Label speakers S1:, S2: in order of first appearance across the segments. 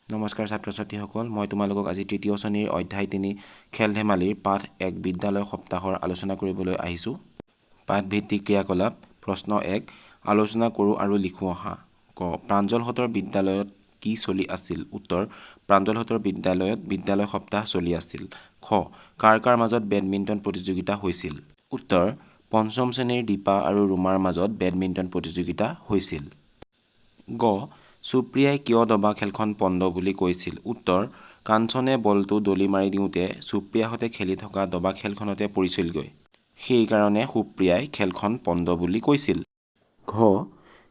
S1: নমস্কাৰ ছাত্ৰ ছাত্ৰীসকল, মই তোমালোকক আজি তৃতীয় শ্ৰেণীৰ অধ্যায় ৩ খেল ধেমালিৰ পাঠ ১ বিদ্যালয় সপ্তাহৰ আলোচনা কৰিবলৈ আহিছোঁ। পাঠভিত্তিক ক্ৰিয়াকলাপ প্ৰশ্ন ১ আলোচনা কৰোঁ আৰু লিখোঁ আহা। ক প্ৰাঞ্জলহঁতৰ বিদ্যালয়ত কি চলি আছিল? উত্তৰ প্ৰাঞ্জলহঁতৰ বিদ্যালয়ত বিদ্যালয় সপ্তাহ চলি আছিল। খ কাৰ কাৰ মাজত বেডমিণ্টন প্ৰতিযোগিতা হৈছিল? উত্তৰ পঞ্চম শ্ৰেণীৰ দীপা আৰু ৰুমাৰ মাজত বেডমিণ্টন প্ৰতিযোগিতা হৈছিল। গ সুপ্ৰিয়াই কিয় দবা খেলখন পণ্ড বুলি কৈছিল? উত্তৰ কাঞ্চনে বলটো দলি মাৰি দিওঁতে সুপ্ৰিয়াহঁতে খেলি থকা দবা খেলখনতে পৰিছিলগৈ। সেইকাৰণে সুপ্ৰিয়াই খেলখন পণ্ড বুলি কৈছিল। ঘ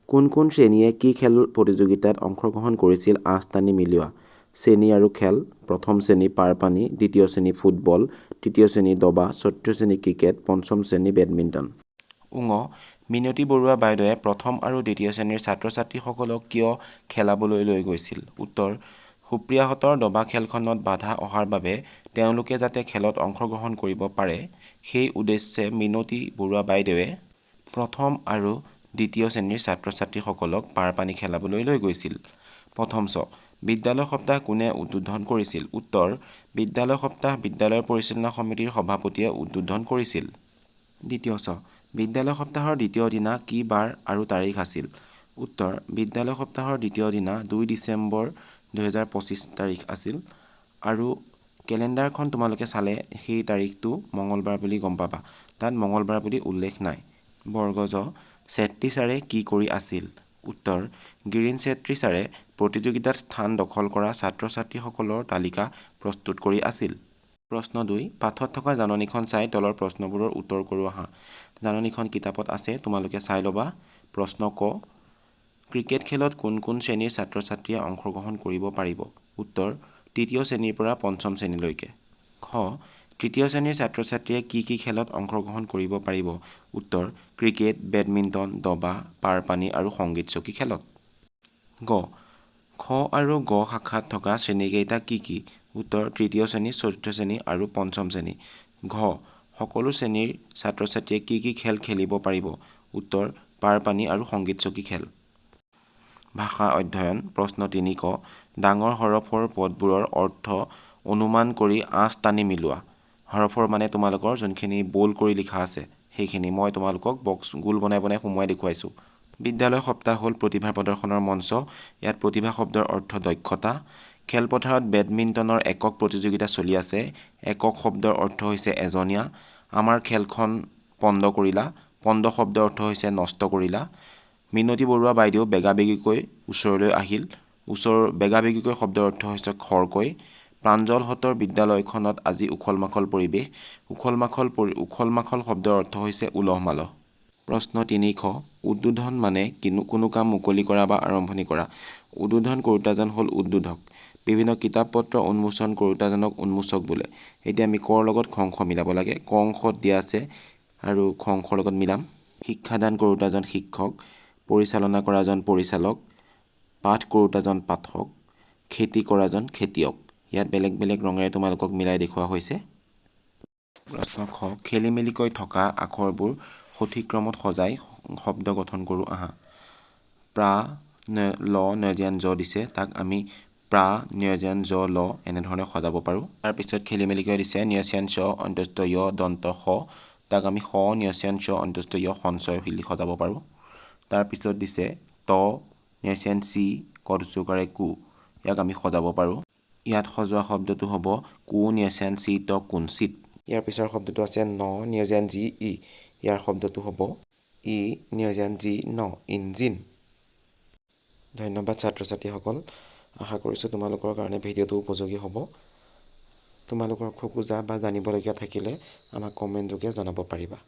S1: কোন কোন শ্ৰেণীয়ে কি খেল প্ৰতিযোগিতাত অংশগ্ৰহণ কৰিছিল? আঁচ টানি মিলোৱা। শ্ৰেণী আৰু খেল প্ৰথম শ্ৰেণী পাৰপানী, দ্বিতীয় শ্ৰেণী ফুটবল, তৃতীয় শ্ৰেণী দবা, চতুৰ্থ শ্ৰেণী ক্ৰিকেট, পঞ্চম শ্ৰেণী বেডমিণ্টন। উঙ মিনতী বৰুৱা বাইদেৱে প্ৰথম আৰু দ্বিতীয় শ্ৰেণীৰ ছাত্ৰ ছাত্ৰীসকলক কিয় খেলাবলৈ লৈ গৈছিল? উত্তৰ সুপ্ৰিয়াহঁতৰ দবা খেলখনত বাধা অহাৰ বাবে তেওঁলোকে যাতে খেলত অংশগ্ৰহণ কৰিব পাৰে সেই উদ্দেশ্যে মিনতী বৰুৱা বাইদেৱে প্ৰথম আৰু দ্বিতীয় শ্ৰেণীৰ ছাত্ৰ ছাত্ৰীসকলক পাৰপানী খেলাবলৈ লৈ গৈছিল। প্ৰথম চ বিদ্যালয় সপ্তাহ কোনে উদ্বোধন কৰিছিল? উত্তৰ বিদ্যালয় সপ্তাহ বিদ্যালয়ৰ পৰিচালনা সমিতিৰ সভাপতিয়ে উদ্বোধন কৰিছিল। দ্বিতীয় চ বিদ্যালয় সপ্তাহৰ দ্বিতীয় দিনা কি বাৰ আৰু তাৰিখ আছিল? উত্তৰ বিদ্যালয় সপ্তাহৰ দ্বিতীয় দিনা ২ ডিচেম্বৰ ২০২৫ তাৰিখ আছিল আৰু কেলেণ্ডাৰখন তোমালোকে চালে সেই তাৰিখটো মঙলবাৰ বুলি গম পাবা। তাত মঙলবাৰ বুলি উল্লেখ নাই। বৰ্গ জ চেত্ৰী ছাৰে কি কৰি আছিল? উত্তৰ গিৰীন চেত্ৰী ছাৰে প্ৰতিযোগিতাত স্থান দখল কৰা ছাত্ৰ ছাত্ৰীসকলৰ তালিকা প্ৰস্তুত কৰি আছিল। প্ৰশ্ন ২ পাঠত থকা জাননীখন চাই তলৰ প্ৰশ্নবোৰৰ উত্তৰ কৰোঁ আহা। জাননীখন কিতাপত আছে, তোমালোকে চাই ল'বা। প্ৰশ্ন ক ক্ৰিকেট খেলত কোন কোন শ্ৰেণীৰ ছাত্ৰ ছাত্ৰীয়ে অংশগ্ৰহণ কৰিব পাৰিব? উত্তৰ তৃতীয় শ্ৰেণীৰ পৰা পঞ্চম শ্ৰেণীলৈকে। খ তৃতীয় শ্ৰেণীৰ ছাত্ৰ ছাত্ৰীয়ে কি কি খেলত অংশগ্ৰহণ কৰিব পাৰিব? উত্তৰ ক্ৰিকেট, বেডমিণ্টন, দবা, পাৰপানী আৰু সংগীত চকী খেলত। গ খ আৰু গ শাখাত থকা শ্ৰেণীকেইটা কি কি? উত্তৰ তৃতীয় শ্ৰেণী, চতুৰ্থ শ্ৰেণী আৰু পঞ্চম শ্ৰেণী। ঘ সকলো শ্ৰেণীৰ ছাত্ৰ ছাত্ৰীয়ে কি কি খেল খেলিব পাৰিব? উত্তৰ পাৰপানী আৰু সংগীত চকী খেল। ভাষা অধ্যয়ন প্ৰশ্ন ৩ ক ডাঙৰ হৰফৰ পদবোৰৰ অৰ্থ অনুমান কৰি আঁচ টানি মিলোৱা। হৰফৰ মানে তোমালোকৰ যোনখিনি বোল্ড কৰি লিখা আছে সেইখিনি মই তোমালোকক বক্স গোল বনাই বনাই সুমুৱাই দেখুৱাইছোঁ। বিদ্যালয় সপ্তাহ হ'ল প্ৰতিভা প্ৰদৰ্শনৰ মঞ্চ। ইয়াত প্ৰতিভা শব্দৰ অৰ্থ দক্ষতা। খেলপথাৰত বেডমিণ্টনৰ একক প্ৰতিযোগিতা চলি আছে। একক শব্দৰ অৰ্থ হৈছে এজনীয়া। আমাৰ খেলখন পণ্ড কৰিলা। পণ্ড শব্দৰ অৰ্থ হৈছে নষ্ট কৰিলা। মিনতী বৰুৱা বাইদেউ বেগাবেগিকৈ ওচৰলৈ আহিল। বেগাবেগিকৈ শব্দৰ অৰ্থ হৈছে খৰকৈ। প্ৰাঞ্জলহঁতৰ বিদ্যালয়খনত আজি উখল মাখল পৰিৱেশ। উখল মাখল শব্দৰ অৰ্থ হৈছে উলহ মালহ। প্ৰশ্ন ৩ খ উদ্বোধন মানে কোনো কাম মুকলি কৰা বা আৰম্ভণি কৰা। উদ্বোধন কৰোঁতাজন হ'ল উদ্বোধক। বিভিন্ন কিতাপ পত্ৰ উন্মোচন কৰোঁতাজনক উন্মোচক বোলে। এতিয়া আমি কৰ লগত খ অংশ মিলাব লাগে। ক অংশত দিয়া আছে আৰু খ অংশৰ লগত মিলাম। শিক্ষাদান কৰোঁতাজন শিক্ষক, পৰিচালনা কৰাজন পৰিচালক, পাঠ কৰোঁতাজন পাঠক, খেতি কৰাজন খেতিয়ক। ইয়াত বেলেগ বেলেগ ৰঙেৰে তোমালোকক মিলাই দেখুওৱা হৈছে। প্ৰশ্ন খ খেলি মেলিকৈ থকা আখৰবোৰ সঠিক ক্ৰমত সজাই শব্দ গঠন কৰোঁ আহা। প্ৰা ল ন্যজন জ দিছে, তাক আমি প্ৰা ন্যজন জ ল এনেধৰণে সজাব পাৰোঁ। তাৰপিছত খেলি মেলিকৈ দিছে ন্যস্যান চ অন্ত্যস্ত য় দন্ত স, তাক আমি স ন্যস্যান চ অন্ত্যস্ত য় সঞ্চয় বুলি সজাব পাৰোঁ। তাৰপিছত দিছে ত ন্যস্যান চি কদচুকাৰে কু, ইয়াক আমি সজাব পাৰোঁ। ইয়াত সজোৱা শব্দটো হ'ব কু ন্যস্যান চি ত কুঞ্চিত। ইয়াৰ পিছৰ শব্দটো আছে ন ন্যজন জি ই, ইয়াৰ শব্দটো হ'ব ই ন্যজন জি ন ইঞ্জিন। ধন্যবাদ ছাত্ৰ ছাত্ৰীসকল। আশা কৰিছোঁ তোমালোকৰ কাৰণে ভিডিঅ'টো উপযোগী হ'ব। তোমালোকৰ খোকোজা বা জানিবলগীয়া থাকিলে আমাক কমেণ্ট যোগে জনাব পাৰিবা।